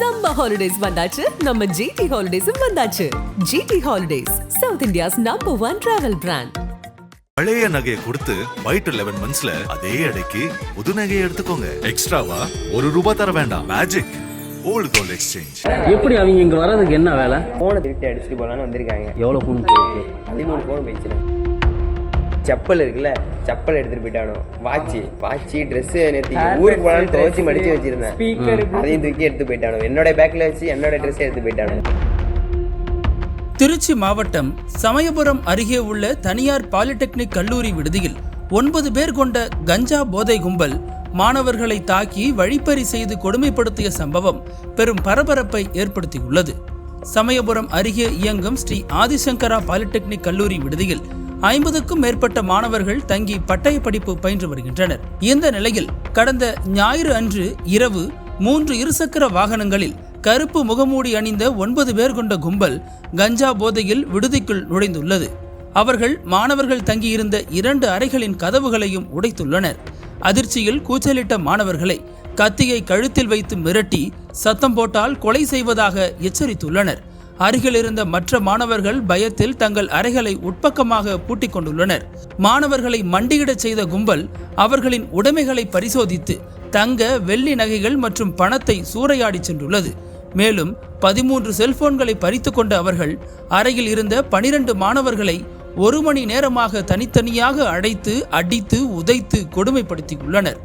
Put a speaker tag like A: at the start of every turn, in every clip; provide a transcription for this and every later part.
A: Summer holidays வந்தாச்சு, நம்ம GT Holidays வந்தாச்சு. GT Holidays, South India's #1 travel brand.
B: பழைய நகையை கொடுத்து வைட் 11 monthsல அதே அடைக்கு புது நகையை எடுத்துக்கோங்க. எக்ஸ்ட்ராவா ₹1 தர வேண்டாம். Magic old gold exchange.
C: எப்படி அவங்க இங்க வர்றதுக்கு என்ன வேலை?
D: போனை திருப்பி அடிச்சுட்டு போலான்னு வந்திருக்காங்க.
C: எவ்வளவு போன் போயிருக்கு?
D: 13 போன் போயிடுச்சு. செப்பல் இருக்குல்ல, செப்பல் எடுத்துட்டு போயிட்டானோ. வாட்சி ட்ரெஸ் நேற்று ஊருக்கு போனாலும் துவச்சி மடிச்சு வச்சிருந்தேன், அதையும் தூக்கி எடுத்து போயிட்டானோ. என்னோட பேக்ல வச்சு என்னோட ட்ரெஸ் எடுத்து போயிட்டானோ.
E: திருச்சி மாவட்டம் சமயபுரம் அருகே உள்ள தனியார் பாலிடெக்னிக் கல்லூரி விடுதியில் 9 பேர் கொண்ட கஞ்சா போதை கும்பல் மாணவர்களை தாக்கி வழிப்பறி செய்து கொடுமைப்படுத்திய சம்பவம் பெரும் பரபரப்பை ஏற்படுத்தியுள்ளது. சமயபுரம் அருகே இயங்கும் ஸ்ரீ ஆதிசங்கரா பாலிடெக்னிக் கல்லூரி விடுதியில் 50க்கும் மேற்பட்ட மாணவர்கள் தங்கி பட்டய படிப்பு பயின்று வருகின்றனர். இந்த நிலையில் கடந்த ஞாயிறு அன்று இரவு 3 இருசக்கர வாகனங்களில் கருப்பு முகமூடி அணிந்த 9 பேர் கொண்ட கும்பல் கஞ்சா போதையில் விடுதிக்குள் நுழைந்துள்ளது. அவர்கள் மாணவர்கள் தங்கியிருந்த 2 அறைகளின் கதவுகளையும் உடைத்துள்ளனர். அதிர்ச்சியில் கூச்சலிட்ட மாணவர்களை கத்தியை கழுத்தில் வைத்து மிரட்டி சத்தம் போட்டால் கொலை செய்வதாக எச்சரித்துள்ளனர். அருகில் இருந்த மற்ற மாணவர்கள் பயத்தில் தங்கள் அறைகளை உட்பக்கமாக பூட்டிக் கொண்டுள்ளனர். மாணவர்களை மண்டியிடச் செய்த கும்பல் அவர்களின் உடைமைகளை பரிசோதித்து தங்க வெள்ளி நகைகள் மற்றும் பணத்தை சூறையாடி சென்றுள்ளது. மேலும் 13 செல்போன்களை பறித்து கொண்ட அவர்கள் அறையில் இருந்த 12 மாணவர்களை 1 மணி நேரமாக தனித்தனியாக அடைத்து அடித்து உதைத்து கொடுமைப்படுத்தியுள்ளனர்.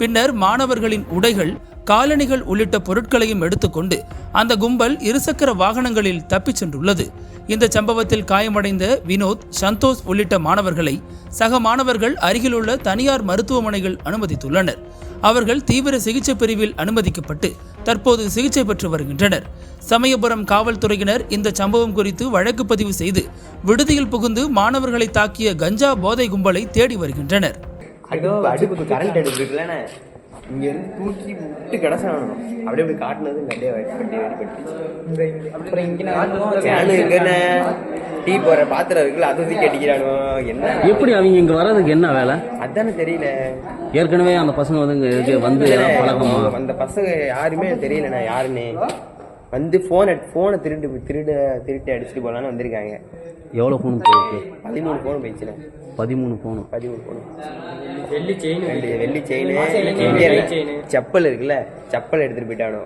E: பின்னர் மாணவர்களின் உடைகள், காலணிகள் உள்ளிட்ட பொருட்களையும் எடுத்துக்கொண்டு அந்த கும்பல் இருசக்கர வாகனங்களில் தப்பிச் சென்றுள்ளது. இந்த சம்பவத்தில் காயமடைந்த வினோத், சந்தோஷ் உள்ளிட்ட மாணவர்களை சக மாணவர்கள் அருகிலுள்ள தனியார் மருத்துவமனைகள் அனுமதித்துள்ளனர். அவர்கள் தீவிர சிகிச்சை பிரிவில் அனுமதிக்கப்பட்டு தற்போது சிகிச்சை பெற்று வருகின்றனர். சமயபுரம் காவல்துறையினர் இந்த சம்பவம் குறித்து வழக்கு பதிவு செய்து விடுதியில் புகுந்து மாணவர்களை தாக்கிய கஞ்சா போதை கும்பலை தேடி வருகின்றனர்.
D: அடுப்பு கரண்ட் அடுப்பு இருக்குல்ல, இங்க இருந்து தூக்கி விட்டு கிடச்சானோ அப்படியே போய் காட்டினது நிறைய டீ போற பாத்திரம் இருக்குல்ல, அதை தூக்கி அடிக்கிறானோ. என்ன
C: எப்படி அவங்க இங்க வர்றதுக்கு என்ன வேலை?
D: அதானே தெரியல.
C: ஏற்கனவே அந்த பசங்க வந்து பழக்கமா?
D: அந்த பசங்க யாருமே தெரியலண்ணா யாருன்னு. வந்து போனை திருட்டு அடிச்சுட்டு போலான்னு வந்திருக்காங்க.
C: எவ்வளவு போன் போயிருக்கு?
D: 13 போன் போயிடுச்சுண்ணே.
C: 13 போன்.
D: வெள்ளி செயின், செப்பல் இருக்குல்ல, செப்பல் எடுத்துட்டு போயிட்டானோ.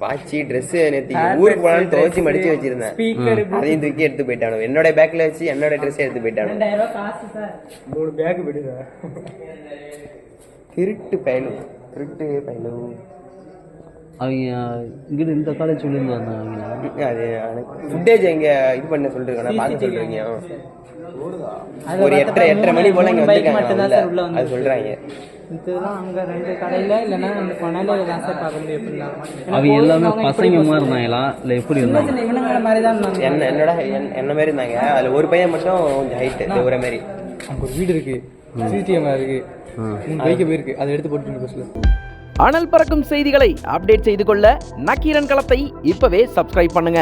D: வாட்சி ட்ரெஸ் நேற்று ஊருக்கு போனாலும் துவச்சி மடிச்சு வச்சிருந்தேன், அதையும் தூக்கி எடுத்து போயிட்டானோ. என்னோட பேக்ல வச்சு என்னோட ட்ரெஸ் எடுத்து போயிட்டானோ. 3 பேக் விடுங்க. திருட்டு பயலும்.
C: அவங்க இங்கிட்ட இந்த காலேஜ் சொல்லியிருந்தாங்க.
D: அது ஃபுட்டேஜ் எங்க இது பண்ண சொல்லிருக்கேன், பார்க்க சொல்றீங்க. ஒரு 8:30 மணி போல இங்க வந்திருக்காங்க, அது சொல்றாங்க.
C: அவங்க எல்லாமே பசங்க மாதிரி இருந்தாங்களா இல்ல எப்படி இருந்தாங்க?
D: என்ன மாதிரி இருந்தாங்க. அதுல ஒரு பையன் மட்டும் கொஞ்சம் ஹைட், ஒரு மாதிரி.
F: அங்க ஒரு வீடு இருக்கு, சிசிடிவி இருக்கு, 3 பைக் போயிருக்கு, அதை எடுத்து போட்டு பஸ்ல.
G: அனல் பறக்கும் செய்திகளை அப்டேட் செய்து கொள்ள நக்கீரன் களத்தை இப்பவே சப்ஸ்கிரைப் பண்ணுங்க.